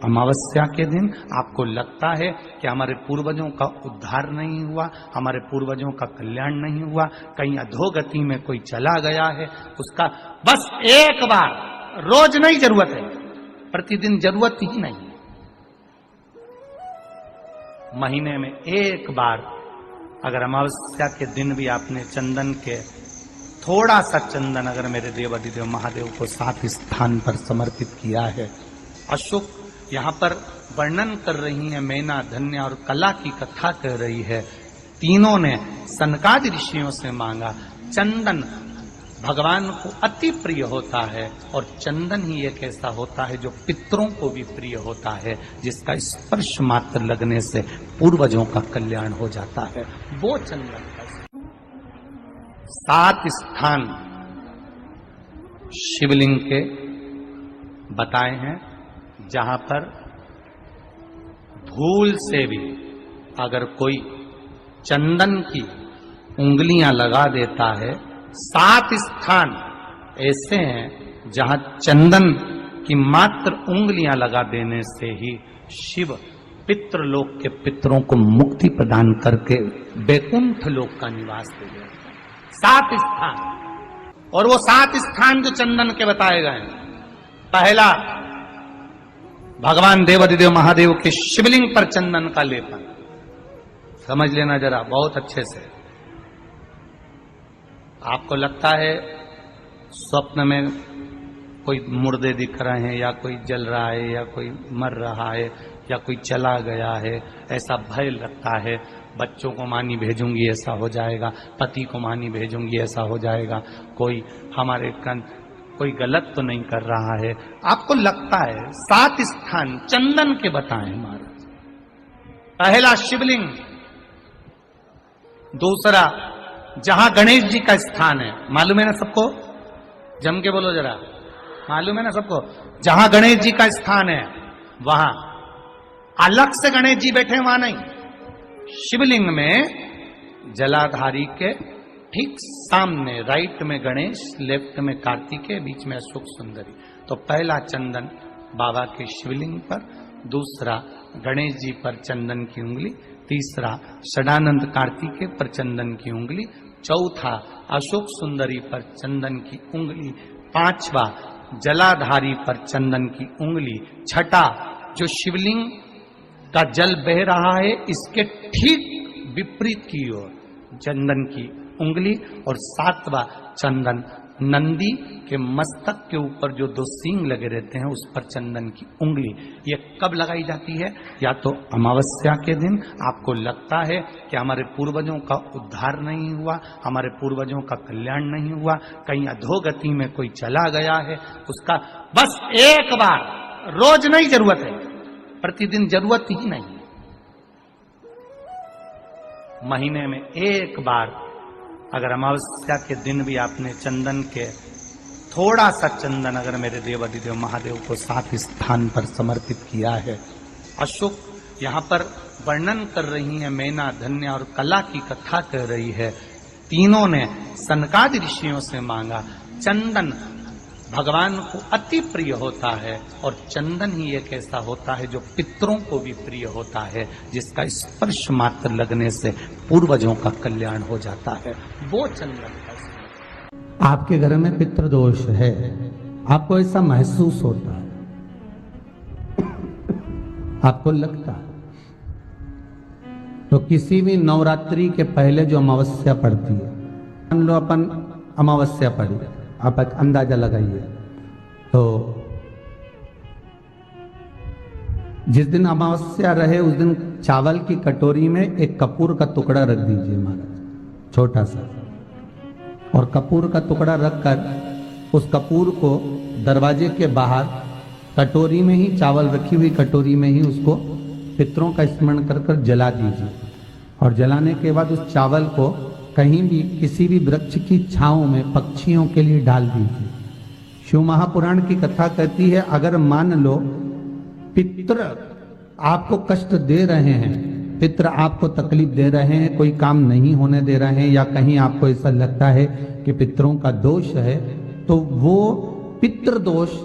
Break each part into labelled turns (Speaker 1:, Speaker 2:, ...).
Speaker 1: अमावस्या के दिन आपको लगता है कि हमारे पूर्वजों का उद्धार नहीं हुआ, हमारे पूर्वजों का कल्याण नहीं हुआ, कहीं अधोगति में कोई चला गया है, उसका बस एक बार, रोज नहीं जरूरत है, प्रतिदिन जरूरत ही नहीं, महीने में एक बार अगर अमावस्या के दिन भी आपने चंदन के थोड़ा सा चंदन अगर मेरे देव अधिदेव महादेव को 7 स्थान पर समर्पित किया है। अशोक यहाँ पर वर्णन कर रही है, मैना धन्य और कला की कथा कर रही है। तीनों ने सनकादि ऋषियों से मांगा। चंदन भगवान को अति प्रिय होता है और चंदन ही एक ऐसा होता है जो पितरों को भी प्रिय होता है, जिसका स्पर्श मात्र लगने से पूर्वजों का कल्याण हो जाता है। वो चंदन का 7 स्थान शिवलिंग के बताए हैं, जहां पर भूल से भी अगर कोई चंदन की उंगलियां लगा देता है, 7 स्थान ऐसे हैं जहां चंदन की मात्र उंगलियां लगा देने से ही शिव पितृलोक के पितरों को मुक्ति प्रदान करके वैकुंठ लोक का निवास दे देते हैं। 7 स्थान, और वो 7 स्थान जो चंदन के बताए गए हैं, पहला भगवान देवाधिदेव महादेव के शिवलिंग पर चंदन का लेपन। समझ लेना जरा बहुत अच्छे से। आपको लगता है स्वप्न में कोई मुर्दे दिख रहे हैं, या कोई जल रहा है, या कोई मर रहा है, या कोई चला गया है, ऐसा भय लगता है। बच्चों को मानी भेजूंगी ऐसा हो जाएगा, पति को मानी भेजूंगी ऐसा हो जाएगा, कोई हमारे कोई गलत तो नहीं कर रहा है, आपको लगता है। 7 स्थान चंदन के बताएं महाराज। पहला शिवलिंग, दूसरा जहां गणेश जी का स्थान है, मालूम है ना सबको, जम के बोलो जरा, मालूम है ना सबको, जहां गणेश जी का स्थान है वहां अलग से गणेश जी बैठे, वहां नहीं, शिवलिंग में जलाधारी के ठीक सामने, राइट में गणेश, लेफ्ट में कार्तिकेय, बीच में अशोक सुंदरी। तो पहला चंदन बाबा के शिवलिंग पर, दूसरा गणेश जी पर चंदन की उंगली, तीसरा षडानंद कार्तिकेय पर चंदन की उंगली, चौथा अशोक सुंदरी पर चंदन की उंगली, पांचवा जलाधारी पर चंदन की उंगली, छठा जो शिवलिंग का जल बह रहा है इसके ठीक विपरीत की ओर चंदन की उंगली, और 7वां चंदन नंदी के मस्तक के ऊपर जो 2 सींग लगे रहते हैं उस पर चंदन की उंगली। ये कब लगाई जाती है? या तो अमावस्या के दिन आपको लगता है कि हमारे पूर्वजों का उद्धार नहीं हुआ, हमारे पूर्वजों का कल्याण नहीं हुआ, कहीं अधोगति में कोई चला गया है, उसका बस एक बार, रोज नहीं जरूरत है, प्रतिदिन जरूरत ही नहीं, महीने में एक बार अगर अमावस्या के दिन भी आपने चंदन के थोड़ा सा चंदन अगर मेरे देव अधिदेव महादेव को 7 स्थान पर समर्पित किया है। अशोक यहाँ पर वर्णन कर रही है, मैना धन्य और कला की कथा कर रही है। तीनों ने सनकादि ऋषियों से मांगा। चंदन भगवान को अति प्रिय होता है और चंदन ही एक ऐसा होता है जो पितरों को भी प्रिय होता है, जिसका स्पर्श मात्र लगने से पूर्वजों का कल्याण हो जाता है। वो चंदन का।
Speaker 2: आपके घर में पितृदोष है, आपको ऐसा महसूस होता है, आपको लगता है, तो किसी भी नवरात्रि के पहले जो अमावस्या पड़ती है, मान लो अपन अमावस्या पड़ी, आप एक अंदाजा लगाइए, तो जिस दिन अमावस्या रहे उस दिन चावल की कटोरी में एक कपूर का टुकड़ा रख दीजिए महाराज, छोटा सा, और कपूर का टुकड़ा रखकर उस कपूर को दरवाजे के बाहर कटोरी में ही, चावल रखी हुई कटोरी में ही उसको पितरों का स्मरण कर कर जला दीजिए। और जलाने के बाद उस चावल को कहीं भी किसी भी वृक्ष की छांव में पक्षियों के लिए डाल दीजिए। शिव महापुराण की कथा कहती है, अगर मान लो पितृ आपको कष्ट दे रहे हैं, पितृ आपको तकलीफ दे रहे हैं, कोई काम नहीं होने दे रहे हैं, या कहीं आपको ऐसा लगता है कि पितरों का दोष है, तो वो पितृ दोष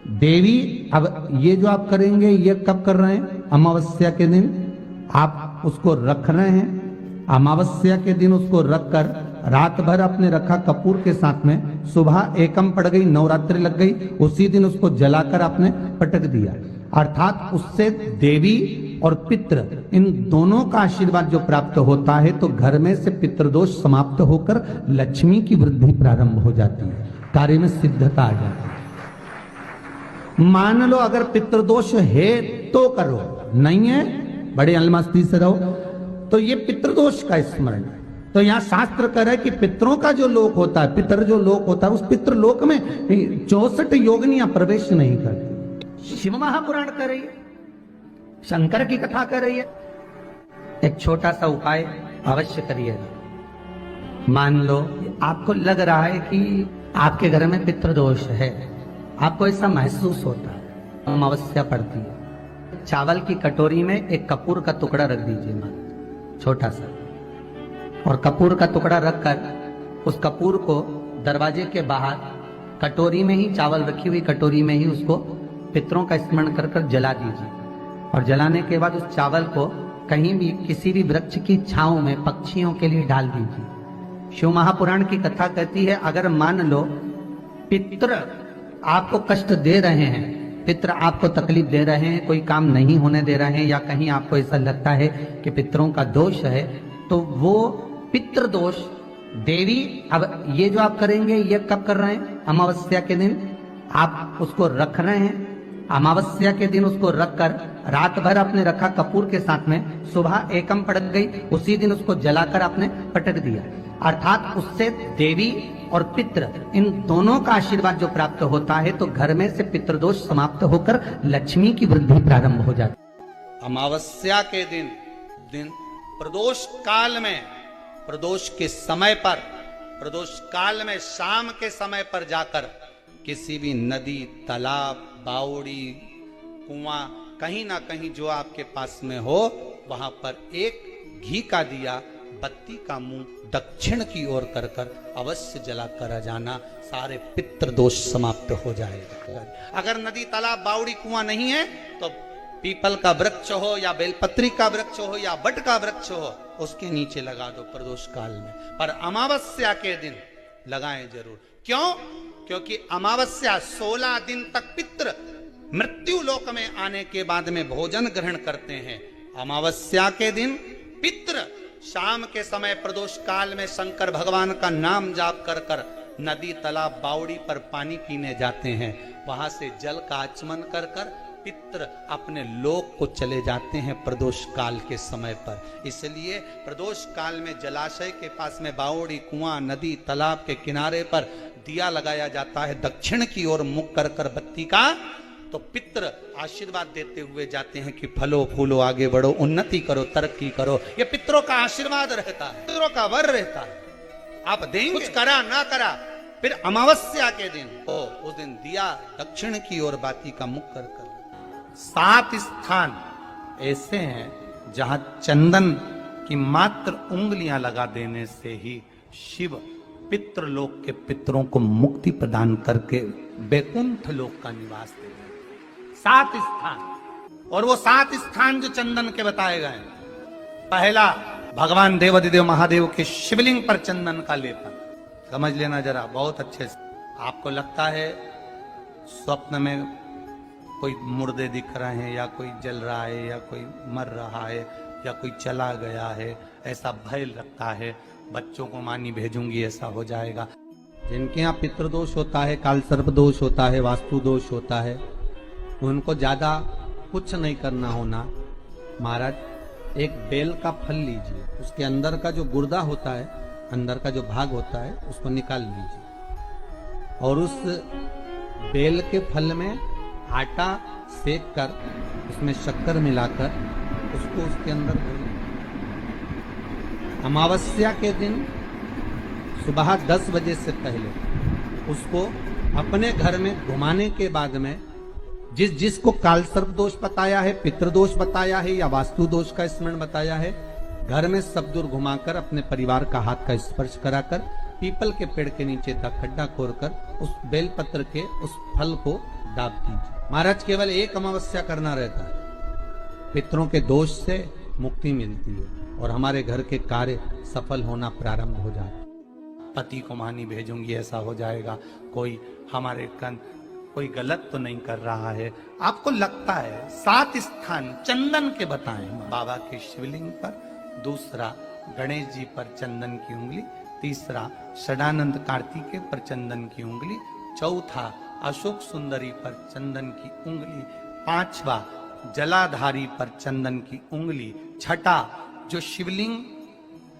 Speaker 2: देवी, अब ये जो आप करेंगे ये कब कर रहे हैं? अमावस्या के दिन आप उसको रख रहे हैं। अमावस्या के दिन उसको रख कर रात भर आपने रखा कपूर के साथ में, सुबह एकम पड़ गई, नवरात्रि लग गई, उसी दिन उसको जलाकर आपने पटक दिया। अर्थात उससे देवी और पितृ इन दोनों का आशीर्वाद जो प्राप्त होता है, तो घर में से पितृदोष समाप्त होकर लक्ष्मी की वृद्धि प्रारंभ हो जाती है, कार्य में सिद्धता आ जाती है। मान लो अगर पितृदोष है तो करो, नहीं है बड़े अलमस्ती से रहो, तो ये पितृदोष का स्मरण। तो यहाँ शास्त्र कह रहा है कि पितरों का जो लोक होता है, पितर जो लोक होता है, उस पितृलोक में 64 योगिनियां प्रवेश नहीं करती। शिव महापुराण कर रही है, शंकर की कथा कर रही है। एक छोटा सा उपाय अवश्य करिए। मान लो आपको लग रहा है कि आपके घर में पितृदोष है, आपको ऐसा महसूस होता है, अमावस्या पड़ती है, चावल की कटोरी में एक कपूर का टुकड़ा रख दीजिए, मान छोटा सा, और कपूर का टुकड़ा रखकर उस कपूर को दरवाजे के बाहर कटोरी में ही, चावल रखी हुई कटोरी में ही उसको पितरों का स्मरण कर कर जला दीजिए। और जलाने के बाद उस चावल को कहीं भी किसी भी वृक्ष की छांव में पक्षियों के लिए डाल दीजिए। शिव महापुराण की कथा कहती है, अगर मान लो पितृ आपको कष्ट दे रहे हैं, पितृ आपको तकलीफ दे रहे हैं, कोई काम नहीं होने दे रहे हैं, या कहीं आपको ऐसा लगता है कि पितरों का दोष है, तो वो पितृदोष देवी, अब ये जो आप करेंगे ये कब कर रहे हैं? अमावस्या के दिन आप उसको रख रहे हैं। अमावस्या के दिन उसको रखकर रात भर आपने रखा कपूर के साथ में, सुबह एकम पड़ गई, उसी दिन उसको जलाकर आपने पटक दिया। अर्थात उससे देवी और पितृ इन दोनों का आशीर्वाद जो प्राप्त होता है, तो घर में से पितृदोष समाप्त होकर लक्ष्मी की वृद्धि प्रारंभ हो जाती है।
Speaker 1: अमावस्या के दिन प्रदोष काल में, प्रदोष के समय पर, प्रदोष काल में शाम के समय पर जाकर किसी भी नदी, तालाब, बावड़ी, कुआं, कहीं ना कहीं जो आपके पास में हो, वहां पर एक घी का दिया, बत्ती का मुंह दक्षिण की ओर कर कर अवश्य जला कर जाना, सारे पितृदोष समाप्त हो जाएगा। अगर नदी, तालाब, बावड़ी, कुआं नहीं है तो पीपल का वृक्ष हो या बेलपत्री का वृक्ष हो या बट का वृक्ष हो, उसके नीचे लगा दो प्रदोष काल में। पर अमावस्या के दिन लगाएं जरूर। क्यों? क्योंकि अमावस्या 16 दिन तक पितृ मृत्यु लोक में आने के बाद में भोजन ग्रहण करते हैं। अमावस्या के दिन पितृ शाम के समय प्रदोष काल में शंकर भगवान का नाम जाप कर कर नदी, तालाब, बावड़ी पर पानी पीने जाते हैं। वहां से जल का आचमन कर कर पितृ अपने लोक को चले जाते हैं प्रदोष काल के समय पर। इसलिए प्रदोष काल में जलाशय के पास में बावड़ी, कुआं, नदी, तालाब के किनारे पर दिया लगाया जाता है, दक्षिण की ओर मुख कर कर बत्ती का, तो पितृ आशीर्वाद देते हुए जाते हैं कि फलो फूलो, आगे बढ़ो, उन्नति करो, तरक्की करो। ये पितरों का आशीर्वाद रहता है, पितरों का वर रहता है। आप देंगे, कुछ करा ना करा, फिर अमावस्या के दिन उस दिन दिया दक्षिण की ओर बाती का मुख कर कर। 7 स्थान ऐसे हैं जहां चंदन की मात्र उंगलियां लगा देने से ही शिव पितृलोक के पितरों को मुक्ति प्रदान करके बैकुंठ लोक का निवास दे रहे। 7 स्थान, और वो 7 स्थान जो चंदन के बताए गए, पहला भगवान देवाधिदेव महादेव के शिवलिंग पर चंदन का लेपन। समझ लेना जरा बहुत अच्छे से। आपको लगता है स्वप्न में कोई मुर्दे दिख रहे हैं, या कोई जल रहा है, या कोई मर रहा है, या कोई चला गया है, ऐसा भय लगता है, बच्चों को मानी भेजूंगी ऐसा हो जाएगा।
Speaker 2: जिनके यहाँ पितृदोष होता है, काल सर्प दोष होता है, वास्तु दोष होता है, उनको ज्यादा कुछ नहीं करना होना। महाराज एक बेल का फल लीजिए, उसके अंदर का जो गुर्दा होता है, अंदर का जो भाग होता है, उसको निकाल लीजिए, और उस बेल के फल में आटा सेक कर उसमें शक्कर मिलाकर उसको उसके अंदर भरें। अमावस्या के दिन सुबह 10 बजे से पहले उसको अपने घर में घुमाने के बाद में जिसको काल सर्प दोष बताया है, पितृदोष बताया है, या वास्तु दोष का स्मरण बताया है, घर में सब दूर घुमाकर अपने परिवार का हाथ का स्पर्श कराकर पीपल के पेड़ के नीचे का खड्डा खोदकर उस बेलपत्र के उस फल को दाब दीजिए। महाराज केवल एक अमावस्या करना रहता है, पितरों के दोष से मुक्ति मिलती है और हमारे घर के कार्य सफल होना प्रारंभ हो जाता है। पति को मानी भेजूंगी ऐसा हो जाएगा, कोई हमारे कोई गलत तो नहीं कर रहा है। आपको लगता है 7 स्थान चंदन के बताएं, बाबा के शिवलिंग पर, दूसरा गणेश जी पर चंदन की उंगली, तीसरा षडानंद कार्तिकेय पर चंदन की उंगली, चौथा अशोक सुंदरी पर चंदन की उंगली, पांचवा जलाधारी पर चंदन की उंगली, छठा जो शिवलिंग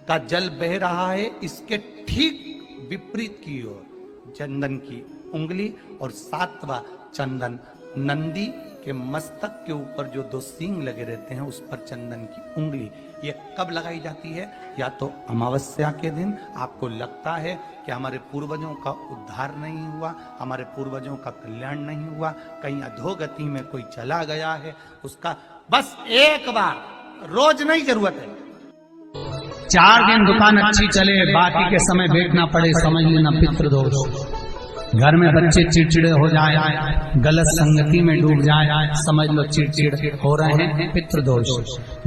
Speaker 2: का जल बह रहा है इसके ठीक विपरीत की ओर चंदन की उंगली, और 7वां चंदन नंदी के मस्तक के ऊपर जो 2 सींग लगे रहते हैं उस पर चंदन की उंगली। ये कब लगाई जाती है? या तो अमावस्या के दिन आपको लगता है कि हमारे पूर्वजों का उद्धार नहीं हुआ, हमारे पूर्वजों का कल्याण नहीं हुआ, कहीं अधोगति में कोई चला गया है, उसका बस एक बार, रोज नहीं जरूरत है,
Speaker 1: 4 दिन दुकान अच्छी चले, बाकी के समय बेचना पड़े, समझ लेना पितृदोष। घर में बच्चे चिड़चिड़े हो जाए, गलत संगति में डूब जाए, समझ लो चिड़चिड़ हो रहे हैं, पितृदोष।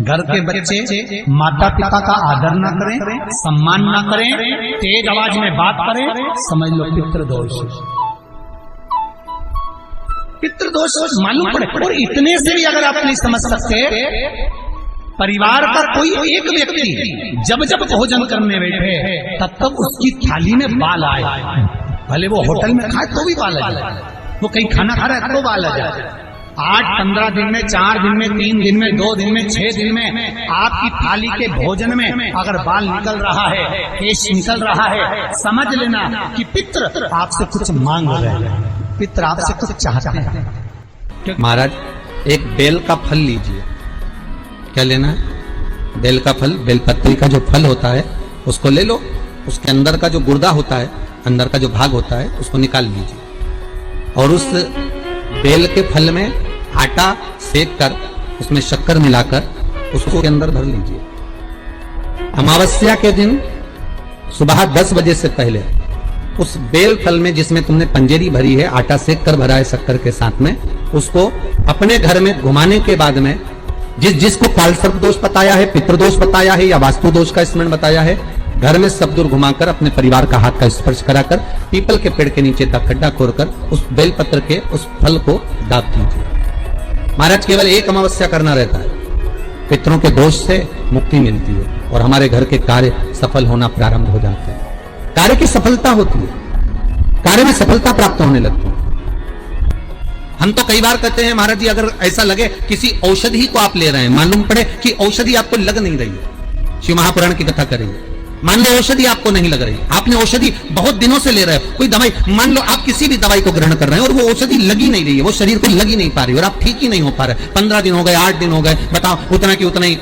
Speaker 1: घर के बच्चे माता पिता का आदर न करें, सम्मान न करें, तेज आवाज में बात करें, समझ लो पितृदोष। पितृदोष मालूम पड़े। और इतने से भी अगर आप नहीं समझ सकते, परिवार का कोई एक व्यक्ति जब जब भोजन करने बैठे तब तक उसकी थाली में बाल आए, भले वो होटल में खाए तो भी बाल आ जाए, वो कहीं खाना खा रहा है तो बाल आ जाए। 8-15 दिन में, 4 दिन में, 3 दिन में, 2 दिन में, 6 दिन में आपकी थाली के भोजन में अगर बाल निकल रहा है, केश निकल रहा है, समझ लेना कि पितृ आपसे कुछ मांग रहे हैं, पितृ आपसे कुछ चाहते हैं।
Speaker 2: महाराज एक बेल का फल लीजिए। क्या लेना है? बेल का फल, बेलपत्री का जो फल होता है उसको ले लो, उसके अंदर का जो गुर्दा होता है, अंदर का जो भाग होता है उसको निकाल लीजिए, और उस बेल के फल में आटा सेक कर उसमें शक्कर मिलाकर उसको के अंदर भर लीजिए। अमावस्या के दिन सुबह 10 बजे से पहले उस बेल फल में जिसमें तुमने पंजेरी भरी है, आटा सेक कर भरा है शक्कर के साथ में, उसको अपने घर में घुमाने के बाद में जिसको कालसर्प दोष बताया है, पितृदोष बताया है या वास्तु दोष का स्मरण बताया है, घर में सब दूर घुमाकर अपने परिवार का हाथ का स्पर्श कराकर पीपल के पेड़ के नीचे का खड्डा खोदकर उस बेलपत्र के उस फल को दाब दीजिए। महाराज केवल एक अमावस्या करना रहता है, पितरों के दोष से मुक्ति मिलती है और हमारे घर के कार्य सफल होना प्रारंभ हो जाते हैं। कार्य की सफलता होती है, कार्य में सफलता प्राप्त होने लगती है। हम तो कई बार कहते हैं महाराज जी, अगर ऐसा लगे किसी औषधि को आप ले रहे हैं, मालूम पड़े कि औषधि आपको लग नहीं रही है, शिव महापुराण की कथा करेंगे, मान लो औषधि आपको नहीं लग रही, आपने औषधि बहुत दिनों से ले रहे हो, कोई दवाई, मान लो आप किसी भी दवाई को ग्रहण कर रहे हैं और वो औषधि लगी नहीं रही है, वो शरीर को लगी नहीं पा रही और आप ठीक ही नहीं हो पा रहे, 15 दिन हो गए, 8 दिन हो गए, बताओ उतना की उतना ही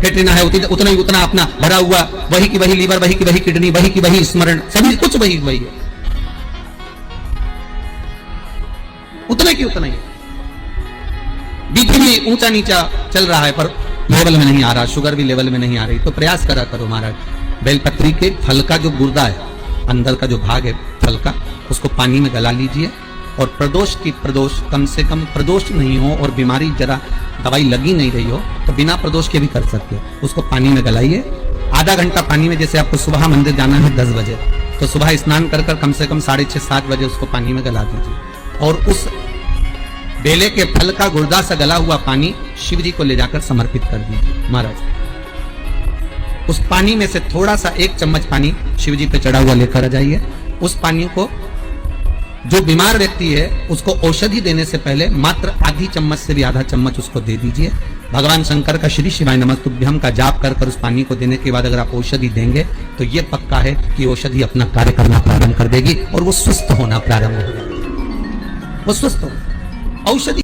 Speaker 2: फेटरिना है, उतना ही उतना अपना भरा हुआ, वही की वही लीवर, वही की वही किडनी, वही की वही स्मरण, सभी कुछ वही वही है, उतने की उतना ही। बीपी भी ऊंचा नीचा चल रहा है पर लेवल में नहीं आ रहा, शुगर भी लेवल में नहीं आ रही, तो प्रयास करा करो महाराज, बेलपत्री के फल का जो गुर्दा है, अंदर का जो भाग है फल का, उसको पानी में गला लीजिए और प्रदोष कम से कम प्रदोष नहीं हो और बीमारी जरा दवाई लगी नहीं रही हो तो बिना प्रदोष के भी कर सकते हो, उसको पानी में गलाइए, आधा घंटा पानी में, जैसे आपको सुबह मंदिर जाना है 10 बजे, तो सुबह स्नान कर कम से कम 6:30-7 बजे उसको पानी में गला दीजिए और उस बेले के फल का गुर्दा से गला हुआ पानी शिव जी को ले जाकर समर्पित कर दीजिए। महाराज उस पानी में से थोड़ा सा 1 चम्मच पानी शिव जी पे चढ़ा हुआ लेकर आ जाइए। उस पानी को जो बीमार व्यक्ति है उसको औषधि देने से पहले मात्र आधी चम्मच से भी आधा चम्मच उसको दे दीजिए। भगवान शंकर का श्री शिवाय नमस्तुभ्यम का जाप कर उस पानी को देने के बाद अगर आप औषधि देंगे तो ये पक्का है कि औषधि अपना कार्य करना प्रारंभ कर देगी और वो स्वस्थ होना प्रारंभ हो जाएगी, वो स्वस्थ हो। औषधि